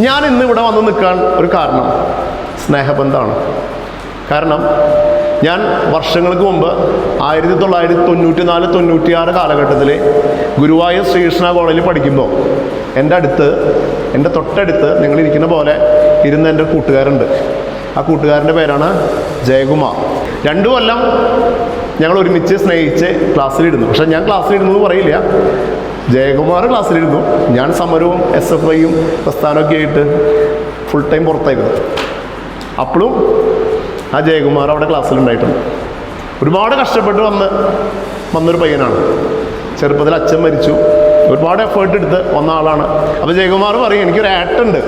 ഞാൻ ഇന്ന് ഇവിടെ വന്ന് നിൽക്കാൻ ഒരു കാരണം സ്നേഹബന്ധമാണ്. കാരണം ഞാൻ വർഷങ്ങൾക്ക് മുമ്പ് 1994-96 കാലഘട്ടത്തിൽ ഗുരുവായൂർ ശ്രീകൃഷ്ണ കോളേജിൽ പഠിക്കുമ്പോൾ എൻ്റെ തൊട്ടടുത്ത് നിങ്ങളിരിക്കുന്ന പോലെ ഇരുന്ന എൻ്റെ കൂട്ടുകാരുണ്ട്. ആ കൂട്ടുകാരൻ്റെ പേരാണ് ജയകുമാർ. 2 കൊല്ലം ഞങ്ങൾ ഒരുമിച്ച് സ്നേഹിച്ച് ക്ലാസ്സിലിരുന്നു. പക്ഷേ ഞാൻ ക്ലാസ്സിലിരുന്നു എന്ന് പറയില്ല, ജയകുമാർ ക്ലാസ്സിലിരുന്നു. ഞാൻ സമരവും SFIയും പ്രസ്ഥാനമൊക്കെ ആയിട്ട് ഫുൾ ടൈം പുറത്തായിരുന്നു. അപ്പോഴും ആ ജയകുമാർ അവിടെ ക്ലാസ്സിലുണ്ടായിട്ടുണ്ട്. ഒരുപാട് കഷ്ടപ്പെട്ട് വന്നൊരു പയ്യനാണ്. ചെറുപ്പത്തിൽ അച്ഛൻ മരിച്ചു, ഒരുപാട് എഫേർട്ട് എടുത്ത് വന്ന ആളാണ്. അപ്പോൾ ജയകുമാർ പറയും, എനിക്കൊരു ഏട്ടനുണ്ട്,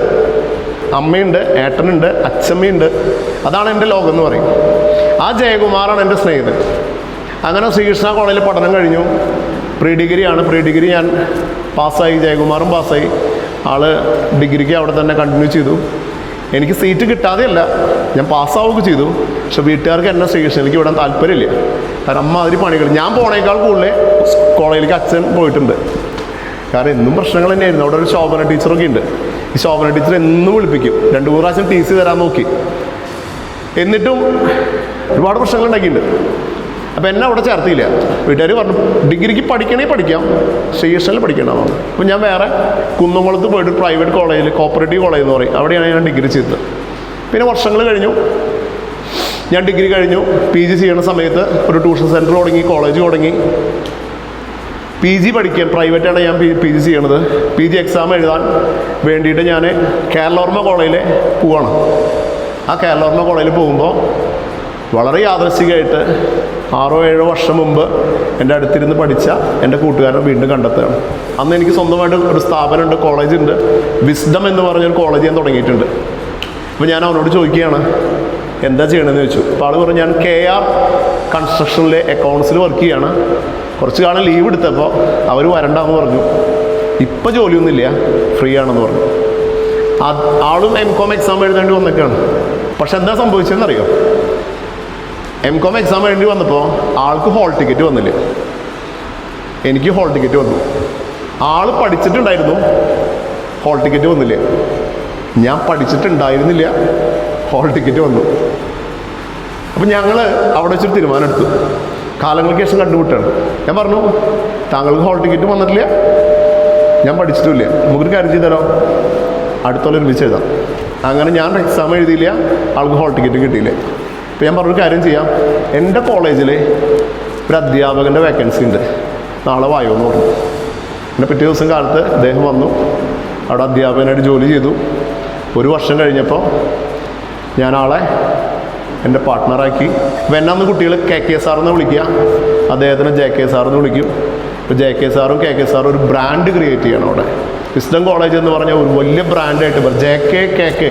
അമ്മയുണ്ട്, ഏട്ടനുണ്ട്, അച്ഛമ്മയുണ്ട്, അതാണ് എൻ്റെ ലോകം എന്ന് പറയും. ആ ജയകുമാറാണ് എൻ്റെ സ്നേഹിതൻ. അങ്ങനെ ശ്രീകൃഷ്ണ കോളേജിൽ പഠനം കഴിഞ്ഞു. പ്രീ ഡിഗ്രിയാണ്. പ്രീ ഡിഗ്രി ഞാൻ പാസ്സായി, ജയകുമാറും പാസ്സായി. ആള് ഡിഗ്രിക്ക് അവിടെ തന്നെ കണ്ടിന്യൂ ചെയ്തു. എനിക്ക് സീറ്റ് കിട്ടാതെയല്ല, ഞാൻ പാസ്സാവുകയൊക്കെ ചെയ്തു. പക്ഷെ വീട്ടുകാർക്ക് എന്നെ ശ്രീകൃഷ്ണയിലേക്ക് വിടാൻ താല്പര്യമില്ല. കാരണം അമ്മാതിരി പണികൾ, ഞാൻ പോണേക്കാൾ കൂടുതൽ കോളേജിലേക്ക് അച്ഛൻ പോയിട്ടുണ്ട്. കാരണം എന്നും പ്രശ്നങ്ങൾ തന്നെയായിരുന്നു. അവിടെ ഒരു ശോഭന ടീച്ചറൊക്കെ ഉണ്ട്. ഈ ശോഭന ടീച്ചർ എന്നും വിളിപ്പിക്കും. 2-3 പ്രാവശ്യം TC തരാൻ നോക്കി, എന്നിട്ടും ഒരുപാട് പ്രശ്നങ്ങൾ ഉണ്ടാക്കിയിട്ടുണ്ട്. അപ്പോൾ എന്നെ അവിടെ ചേർത്തില്ല. വീട്ടുകാർ പറഞ്ഞു, ഡിഗ്രിക്ക് പഠിക്കണമെങ്കിൽ പഠിക്കാം, ശ്രീകൃഷ്ണനിൽ പഠിക്കണമെന്ന്. അപ്പോൾ ഞാൻ വേറെ കുന്നംകുളത്ത് പോയിട്ട് പ്രൈവറ്റ് കോളേജിൽ, കോപ്പറേറ്റീവ് കോളേജ് എന്ന് പറയും, അവിടെയാണ് ഞാൻ ഡിഗ്രി ചെയ്തത്. പിന്നെ വർഷങ്ങൾ കഴിഞ്ഞു, ഞാൻ ഡിഗ്രി കഴിഞ്ഞു. PG ചെയ്യുന്ന സമയത്ത് ഒരു ട്യൂഷൻ സെൻറ്റർ തുടങ്ങി, കോളേജ് തുടങ്ങി. PG പഠിക്കാൻ പ്രൈവറ്റാണ് ഞാൻ PG ചെയ്യണത്. PG എക്സാം എഴുതാൻ വേണ്ടിയിട്ട് ഞാൻ കേരളോർമ്മ കോളേജിൽ പോവാണ്. ആ കേരളോർമ്മ കോളേജിൽ പോകുമ്പോൾ വളരെ യാദൃശ്ചികമായിട്ട് 6-7 വർഷം മുമ്പ് എൻ്റെ അടുത്തിരുന്ന് പഠിച്ച എൻ്റെ കൂട്ടുകാരനെ വീണ്ടും കണ്ടെത്തുകയാണ്. അന്ന് എനിക്ക് സ്വന്തമായിട്ട് ഒരു സ്ഥാപനമുണ്ട്, കോളേജുണ്ട്. വിസ്ഡം എന്ന് പറഞ്ഞൊരു കോളേജ് ഞാൻ തുടങ്ങിയിട്ടുണ്ട്. അപ്പോൾ ഞാൻ അവനോട് ചോദിക്കുകയാണ്, എന്താ ചെയ്യണമെന്ന് ചോദിച്ചു. അപ്പോൾ ആൾ പറഞ്ഞു, ഞാൻ KR കൺസ്ട്രക്ഷനിലെ അക്കൗണ്ട്സിൽ വർക്ക് ചെയ്യാണ്. കുറച്ച് കാലം ലീവ് എടുത്തപ്പോൾ അവർ വരണ്ടെന്ന് പറഞ്ഞു. ഇപ്പോൾ ജോലിയൊന്നുമില്ല, ഫ്രീ ആണെന്ന് പറഞ്ഞു. ആളും MCOM എക്സാം എഴുതേണ്ടി വന്നൊക്കെയാണ്. പക്ഷെ എന്താ സംഭവിച്ചതെന്നറിയോ? MCOM എക്സാം എഴുതി വന്നപ്പോൾ ആൾക്ക് ഹോൾ ടിക്കറ്റ് വന്നില്ല, എനിക്ക് ഹോൾ ടിക്കറ്റ് വന്നു. ആൾ പഠിച്ചിട്ടുണ്ടായിരുന്നു, ഹോൾ ടിക്കറ്റ് വന്നില്ല. ഞാൻ പഠിച്ചിട്ടുണ്ടായിരുന്നില്ല, ഹോൾ ടിക്കറ്റ് വന്നു. അപ്പം ഞങ്ങൾ അവിടെ വെച്ചൊരു തീരുമാനം എടുത്തു. കാലങ്ങൾക്ക് ശേഷം കണ്ടുമുട്ടാണ്. ഞാൻ പറഞ്ഞു, താങ്കൾക്ക് ഹോൾ ടിക്കറ്റ് വന്നിട്ടില്ല, ഞാൻ പഠിച്ചിട്ടില്ല, നമുക്കൊരു കാര്യം ചെയ്താലോ, അടുത്തോളം ഒരുമിച്ച് എഴുതാം. അങ്ങനെ ഞാൻ എക്സാം എഴുതിയില്ല, ആൾക്ക് ഹോൾ ടിക്കറ്റ് കിട്ടിയില്ല. അപ്പോൾ ഞാൻ പറഞ്ഞൊരു കാര്യം ചെയ്യാം, എൻ്റെ കോളേജിൽ ഒരു അധ്യാപകൻ്റെ വേക്കൻസി ഉണ്ട്, നാളെ വായോ എന്ന് പറഞ്ഞു. പിന്നെ പിറ്റേ ദിവസം കാലത്ത് അദ്ദേഹം വന്നു, അവിടെ അധ്യാപകനായിട്ട് ജോലി ചെയ്തു. 1 വർഷം കഴിഞ്ഞപ്പോൾ ഞാൻ ആളെ എൻ്റെ പാർട്ട്ണറാക്കി. അപ്പോൾ എന്നെ അന്ന് കുട്ടികൾ KK സാറെന്ന് വിളിക്കുക, അദ്ദേഹത്തിന് JK സാറെന്ന് വിളിക്കും. ഇപ്പോൾ JK സാറും KK സാറും ഒരു ബ്രാൻഡ് ക്രിയേറ്റ് ചെയ്യണം അവിടെ. വിസ്ഡം കോളേജ് എന്ന് പറഞ്ഞാൽ ഒരു വലിയ ബ്രാൻഡായിട്ട് JK KK.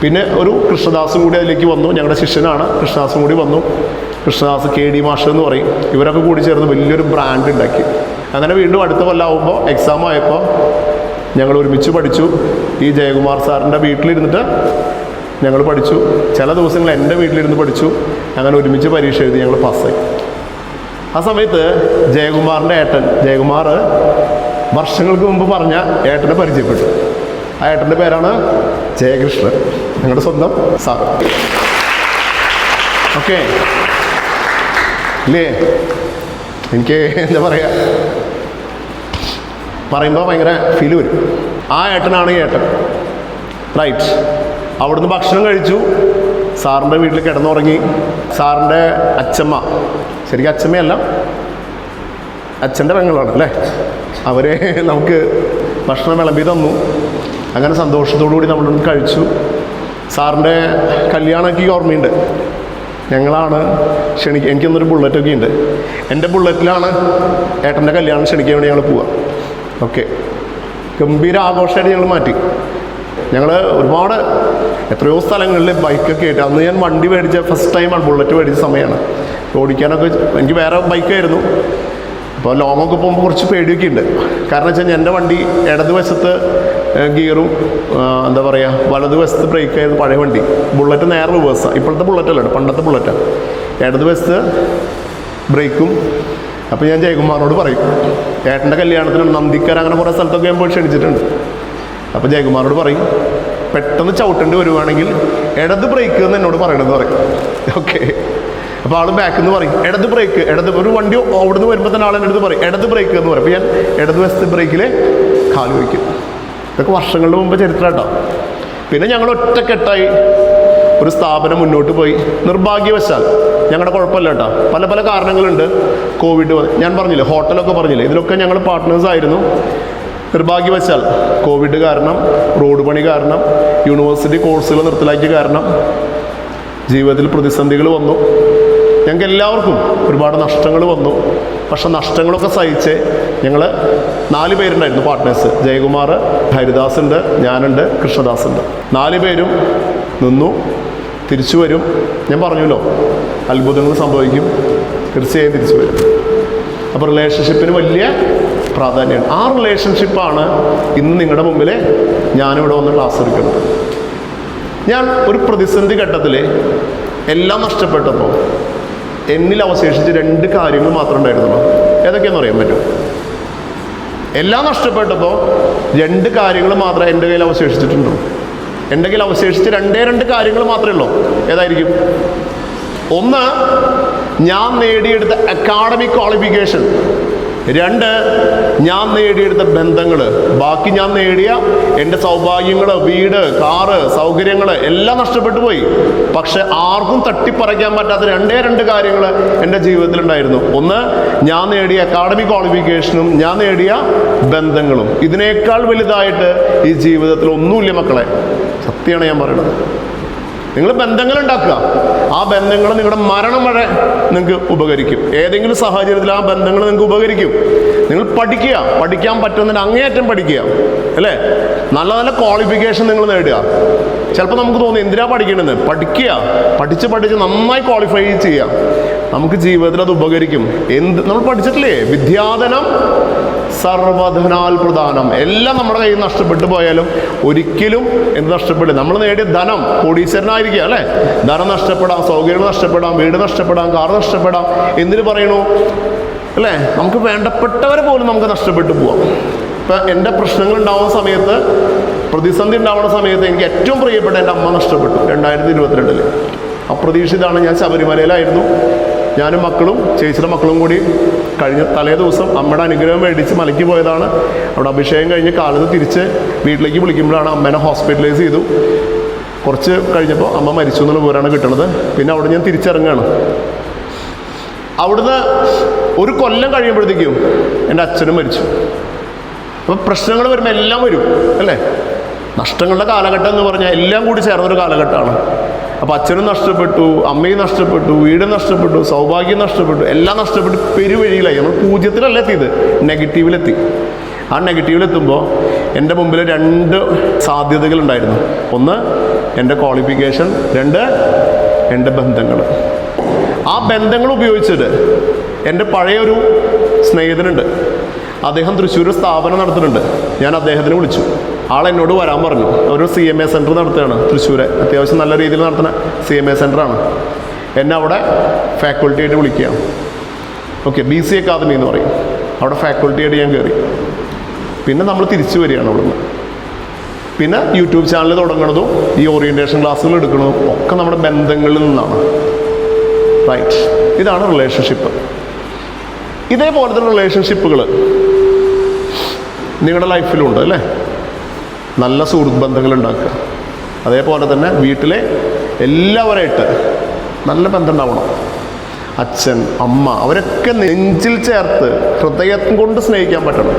പിന്നെ ഒരു കൃഷ്ണദാസും കൂടി അതിലേക്ക് വന്നു, ഞങ്ങളുടെ ശിഷ്യനാണ്, കൃഷ്ണദാസും കൂടി വന്നു. കൃഷ്ണദാസ് KD മാഷ് എന്ന് പറയും. ഇവരൊക്കെ കൂടി ചേർന്ന് വലിയൊരു ബ്രാൻഡ് ഉണ്ടാക്കി. അങ്ങനെ വീണ്ടും അടുത്ത കൊല്ലമാകുമ്പോൾ എക്സാം ആയപ്പോൾ ഞങ്ങൾ ഒരുമിച്ച് പഠിച്ചു. ഈ ജയകുമാർ സാറിൻ്റെ വീട്ടിലിരുന്നിട്ട് ഞങ്ങൾ പഠിച്ചു. ചില ദിവസങ്ങൾ എൻ്റെ വീട്ടിലിരുന്ന് പഠിച്ചു. അങ്ങനെ ഒരുമിച്ച് പരീക്ഷ എഴുതി ഞങ്ങൾ പാസ്സായി. ആ സമയത്ത് ജയകുമാറിൻ്റെ ഏട്ടൻ, ജയകുമാർ വർഷങ്ങൾക്ക് മുമ്പ് പറഞ്ഞ ഏട്ടനെ പരിചയപ്പെട്ടു. ആ ഏട്ടൻ്റെ പേരാണ് ജയകൃഷ്ണൻ, ഞങ്ങളുടെ സ്വന്തം സാർ. ഓക്കെ ഇല്ലേ? എനിക്ക് എന്താ പറയുക, പറയുമ്പോൾ ഭയങ്കര ഫീല് വരും. ആ ഏട്ടനാണ് ഈ ഏട്ടൻ, റൈറ്റ്. അവിടുന്ന് ഭക്ഷണം കഴിച്ചു, സാറിൻ്റെ വീട്ടിൽ കിടന്നുറങ്ങി. സാറിൻ്റെ അച്ഛമ്മ, ശരിക്കും അച്ഛമ്മയല്ല, അച്ഛൻ്റെ പെങ്ങളാണ് അല്ലേ, അവരെ നമുക്ക് ഭക്ഷണം വിളമ്പി തന്നു. അങ്ങനെ സന്തോഷത്തോടു കൂടി നമ്മൾ കഴിച്ചു. സാറിൻ്റെ കല്യാണമൊക്കെ ഓർമ്മയുണ്ട്. ഞങ്ങളാണ് എനിക്കൊന്നൊരു ബുള്ളറ്റൊക്കെ ഉണ്ട്. എൻ്റെ ബുള്ളറ്റിലാണ് ഏട്ടൻ്റെ കല്യാണം ക്ഷണിക്കാൻ വേണ്ടി ഞങ്ങൾ പോവുക. ഓക്കെ, ഗംഭീര ആഘോഷമായിട്ട് ഞങ്ങൾ മാറ്റി. ഞങ്ങൾ ഒരുപാട് എത്രയോ സ്ഥലങ്ങളിൽ ബൈക്കൊക്കെ ആയിട്ട്, അന്ന് ഞാൻ വണ്ടി മേടിച്ച ഫസ്റ്റ് ടൈമാണ്, ബുള്ളറ്റ് മേടിച്ച സമയമാണ്. ഓടിക്കാനൊക്കെ എനിക്ക് വേറെ ബൈക്കായിരുന്നു. അപ്പോൾ ലോങ്ങൊക്കെ പോകുമ്പോൾ കുറച്ച് പേടിയൊക്കെ ഉണ്ട്. കാരണം വെച്ചാൽ എൻ്റെ വണ്ടി ഇടതുവശത്ത് ഗിയറും എന്താ പറയുക, വലതുവശത്ത് ബ്രേക്ക് ആയിരുന്നു പഴയ വണ്ടി. ബുള്ളറ്റ് നേരെ റിവേഴ്സാണ്, ഇപ്പോഴത്തെ ബുള്ളറ്റല്ല, പണ്ടത്തെ ബുള്ളറ്റാണ്. ഇടതുവശത്ത് ബ്രേക്കും. അപ്പോൾ ഞാൻ ജയകുമാറിനോട് പറയും, ഏട്ടൻ്റെ കല്യാണത്തിന് നന്ദിക്കര അങ്ങനെ കുറേ സ്ഥലത്തൊക്കെ ഞാൻ പോയി ക്ഷണിച്ചിട്ടുണ്ട്. അപ്പോൾ ജയകുമാറോട് പറയും, പെട്ടെന്ന് ചവിട്ടേണ്ടി വരുവാണെങ്കിൽ ഇടത് ബ്രേക്ക് എന്ന് എന്നോട് പറയണമെന്ന് പറയും. ഓക്കെ, അപ്പോൾ ആൾ ബാക്കിൽ നിന്ന് പറയും ഇടത് ബ്രേക്ക്, ഒരു വണ്ടി അവിടുന്ന് വരുമ്പോൾ തന്നെ ആളെൻ്റെ അടുത്ത് പറയും ഇടത് ബ്രേക്ക് എന്ന് പറയും. അപ്പോൾ ഞാൻ ഇടത് വശത്ത് ബ്രേക്കിൽ കാല് വയ്ക്കും. ഇതൊക്കെ വർഷങ്ങളുടെ മുമ്പ് ചരിത്രം കേട്ടോ. പിന്നെ ഞങ്ങൾ ഒറ്റക്കെട്ടായി ഒരു സ്ഥാപനം മുന്നോട്ട് പോയി. നിർഭാഗ്യവശാൽ ഞങ്ങളുടെ കുഴപ്പമില്ല കേട്ടോ, പല പല കാരണങ്ങളുണ്ട്. കോവിഡ് ഞാൻ പറഞ്ഞില്ലേ, ഹോട്ടലൊക്കെ പറഞ്ഞില്ലേ, ഇതിലൊക്കെ ഞങ്ങൾ പാർട്ട്നേഴ്സ് ആയിരുന്നു. നിർഭാഗ്യവശാൽ കോവിഡ് കാരണം, റോഡ് പണി കാരണം, യൂണിവേഴ്സിറ്റി കോഴ്സുകൾ നിർത്തലാക്കിയ കാരണം ജീവിതത്തിൽ പ്രതിസന്ധികൾ വന്നു. ഞങ്ങൾക്ക് എല്ലാവർക്കും ഒരുപാട് നഷ്ടങ്ങൾ വന്നു. പക്ഷെ നഷ്ടങ്ങളൊക്കെ സഹിച്ച് ഞങ്ങൾ 4 പേരുണ്ടായിരുന്നു പാർട്ട്നേഴ്സ്. ജയകുമാർ, ഹരിദാസ് ഉണ്ട്, ഞാനുണ്ട്, കൃഷ്ണദാസ് ഉണ്ട്. 4 പേരും നിന്നു. തിരിച്ചു വരും. ഞാൻ പറഞ്ഞല്ലോ, അത്ഭുതങ്ങൾ സംഭവിക്കും, തീർച്ചയായും തിരിച്ചു വരും. അപ്പോൾ റിലേഷൻഷിപ്പിന് വലിയ പ്രാധാന്യമാണ്. ആ റിലേഷൻഷിപ്പാണ് ഇന്ന് നിങ്ങളുടെ മുമ്പിൽ ഞാനിവിടെ വന്ന് ക്ലാസ് എടുക്കുന്നത്. ഞാൻ ഒരു പ്രതിസന്ധി ഘട്ടത്തിൽ എല്ലാം നഷ്ടപ്പെട്ടപ്പോൾ എന്നിൽ അവശേഷിച്ച് 2 കാര്യങ്ങൾ മാത്രമേ ഉണ്ടായിരുന്നുള്ളൂ. ഏതൊക്കെയാണെന്ന് അറിയാൻ പറ്റും? എല്ലാം നഷ്ടപ്പെട്ടപ്പോൾ 2 കാര്യങ്ങൾ മാത്രമേ എൻ്റെ കയ്യിൽ അവശേഷിച്ചിട്ടുള്ളൂ. എൻ്റെ കയ്യിൽ അവശേഷിച്ച് 2 കാര്യങ്ങൾ മാത്രമേ ഉള്ളൂ. ഏതായിരിക്കും? ഒന്ന്, ഞാൻ നേടിയെടുത്ത അക്കാഡമിക് ക്വാളിഫിക്കേഷൻ. 2, ഞാൻ നേടിയെടുത്ത ബന്ധങ്ങൾ. ബാക്കി ഞാൻ നേടിയ എൻ്റെ സൗഭാഗ്യങ്ങൾ, വീട്, കാറ്, സൗകര്യങ്ങൾ എല്ലാം നഷ്ടപ്പെട്ടു പോയി. പക്ഷെ ആർക്കും തട്ടിപ്പറയ്ക്കാൻ പറ്റാത്ത 2 കാര്യങ്ങൾ എൻ്റെ ജീവിതത്തിലുണ്ടായിരുന്നു. ഒന്ന്, ഞാൻ നേടിയ അക്കാഡമിക് ക്വാളിഫിക്കേഷനും ഞാൻ നേടിയ ബന്ധങ്ങളും. ഇതിനേക്കാൾ വലുതായിട്ട് ഈ ജീവിതത്തിൽ ഒന്നുമില്ല മക്കളെ. സത്യമാണ് ഞാൻ പറയുന്നത്. നിങ്ങൾ ബന്ധങ്ങൾ ഉണ്ടാക്കുക. ആ ബന്ധങ്ങൾ നിങ്ങളുടെ മരണം വരെ നിങ്ങൾക്ക് ഉപകരിക്കും. ഏതെങ്കിലും സാഹചര്യത്തിൽ ആ ബന്ധങ്ങൾ നിങ്ങൾക്ക് ഉപകരിക്കും. നിങ്ങൾ പഠിക്കുക, പഠിക്കാൻ പറ്റുന്നതിന് അങ്ങേയറ്റം പഠിക്കുക, അല്ലേ? നല്ല നല്ല ക്വാളിഫിക്കേഷൻ നിങ്ങൾ നേടുക. ചിലപ്പോൾ നമുക്ക് തോന്നും എന്തിനാ പഠിക്കണമെന്ന്. പഠിക്കുക, പഠിച്ച് നന്നായി ക്വാളിഫൈ ചെയ്യുക. നമുക്ക് ജീവിതത്തിൽ അത് ഉപകരിക്കും. നമ്മൾ പഠിച്ചിട്ടില്ലേ, വിദ്യാധനം സർവധനാൽ പ്രധാനം. എല്ലാം നമ്മുടെ കയ്യിൽ നഷ്ടപ്പെട്ടു പോയാലും ഒരിക്കലും എന്ത് നഷ്ടപ്പെടില്ല. നമ്മൾ നേടിയ ധനം, കോടീശ്വരനായിരിക്കുക, അല്ലേ? ധനം നഷ്ടപ്പെടാം, സൗകര്യങ്ങൾ നഷ്ടപ്പെടാം, വീട് നഷ്ടപ്പെടാം, കാർ നഷ്ടപ്പെടാം. എന്തിനു പറയണു, അല്ലേ? നമുക്ക് വേണ്ടപ്പെട്ടവരെ പോലും നമുക്ക് നഷ്ടപ്പെട്ടു പോവാം. ഇപ്പം എൻ്റെ പ്രശ്നങ്ങൾ ഉണ്ടാവുന്ന സമയത്ത്, പ്രതിസന്ധി ഉണ്ടാവുന്ന സമയത്ത് എനിക്ക് ഏറ്റവും പ്രിയപ്പെട്ട എൻ്റെ അമ്മ നഷ്ടപ്പെട്ടു 2022. അപ്രതീക്ഷിതമാണ്. ഞാൻ ശബരിമലയിലായിരുന്നു. ഞാനും മക്കളും ചേച്ചിയുടെ മക്കളും കൂടി കഴിഞ്ഞ തലേ ദിവസം അമ്മയുടെ അനുഗ്രഹം മേടിച്ച് മലയ്ക്ക് പോയതാണ്. അവിടെ അഭിഷേകം കഴിഞ്ഞ് കാലത്ത് തിരിച്ച് വീട്ടിലേക്ക് വിളിക്കുമ്പോഴാണ് അമ്മേനെ ഹോസ്പിറ്റലൈസ് ചെയ്തു. കുറച്ച് കഴിഞ്ഞപ്പോൾ അമ്മ മരിച്ചു എന്നുള്ള വിവരമാണ് കിട്ടുന്നത്. പിന്നെ അവിടെ ഞാൻ തിരിച്ചിറങ്ങുകയാണ്. അവിടുന്ന് 1 കൊല്ലം കഴിയുമ്പോഴത്തേക്കും എൻ്റെ അച്ഛനും മരിച്ചു. അപ്പം പ്രശ്നങ്ങൾ വരുമ്പോൾ എല്ലാം വരും, അല്ലേ? നഷ്ടങ്ങളുടെ കാലഘട്ടം എന്ന് പറഞ്ഞാൽ എല്ലാം കൂടി ചേർന്നൊരു കാലഘട്ടമാണ്. അപ്പോൾ അച്ഛനും നഷ്ടപ്പെട്ടു, അമ്മയും നഷ്ടപ്പെട്ടു, വീടും നഷ്ടപ്പെട്ടു, സൗഭാഗ്യം നഷ്ടപ്പെട്ടു, എല്ലാം നഷ്ടപ്പെട്ട് പെരുവഴിയിലായി. നമ്മൾ 0-ത്തിലല്ല എത്തിയത്, നെഗറ്റീവിലെത്തി. ആ നെഗറ്റീവിലെത്തുമ്പോൾ എൻ്റെ മുമ്പിൽ 2 സാധ്യതകളുണ്ടായിരുന്നു. ഒന്ന്, എൻ്റെ ക്വാളിഫിക്കേഷൻ. 2, എൻ്റെ ബന്ധങ്ങൾ. ആ ബന്ധങ്ങൾ ഉപയോഗിച്ചിട്ട് എൻ്റെ പഴയൊരു സ്നേഹിതനുണ്ട്. അദ്ദേഹം തൃശ്ശൂർ സ്ഥാപനം നടത്തുന്നുണ്ട്. ഞാൻ അദ്ദേഹത്തിന് വിളിച്ചു. ആളെന്നോട് വരാൻ പറഞ്ഞു. ഒരു CMA സെൻറ്റർ നടത്തുകയാണ് തൃശ്ശൂർ. അത്യാവശ്യം നല്ല രീതിയിൽ നടത്തുന്ന CMA സെൻറ്ററാണ്. എന്നെ അവിടെ ഫാക്കൾട്ടി ആയിട്ട് വിളിക്കുകയാണ്. ഓക്കെ, BC അക്കാദമി എന്ന് പറയും. അവിടെ ഫാക്കൾട്ടി ആയിട്ട് ഞാൻ കയറി. പിന്നെ നമ്മൾ തിരിച്ചു വരികയാണ് അവിടുന്ന്. പിന്നെ യൂട്യൂബ് ചാനൽ തുടങ്ങുന്നതും ഈ ഓറിയൻറ്റേഷൻ ക്ലാസ്സുകൾ എടുക്കുന്നതും ഒക്കെ നമ്മുടെ ബന്ധങ്ങളിൽ നിന്നാണ്. റൈറ്റ്, ഇതാണ് റിലേഷൻഷിപ്പ്. ഇതേപോലത്തെ റിലേഷൻഷിപ്പുകൾ നിങ്ങളുടെ ലൈഫിലുണ്ട്, അല്ലേ? നല്ല സുഹൃത്ത് ബന്ധങ്ങൾ ഉണ്ടാക്കുക. അതേപോലെ തന്നെ വീട്ടിലെ എല്ലാവരായിട്ട് നല്ല ബന്ധം ഉണ്ടാവണം. അച്ഛൻ, അമ്മ, അവരൊക്കെ നെഞ്ചിൽ ചേർത്ത് ഹൃദയം കൊണ്ട് സ്നേഹിക്കാൻ പറ്റണം.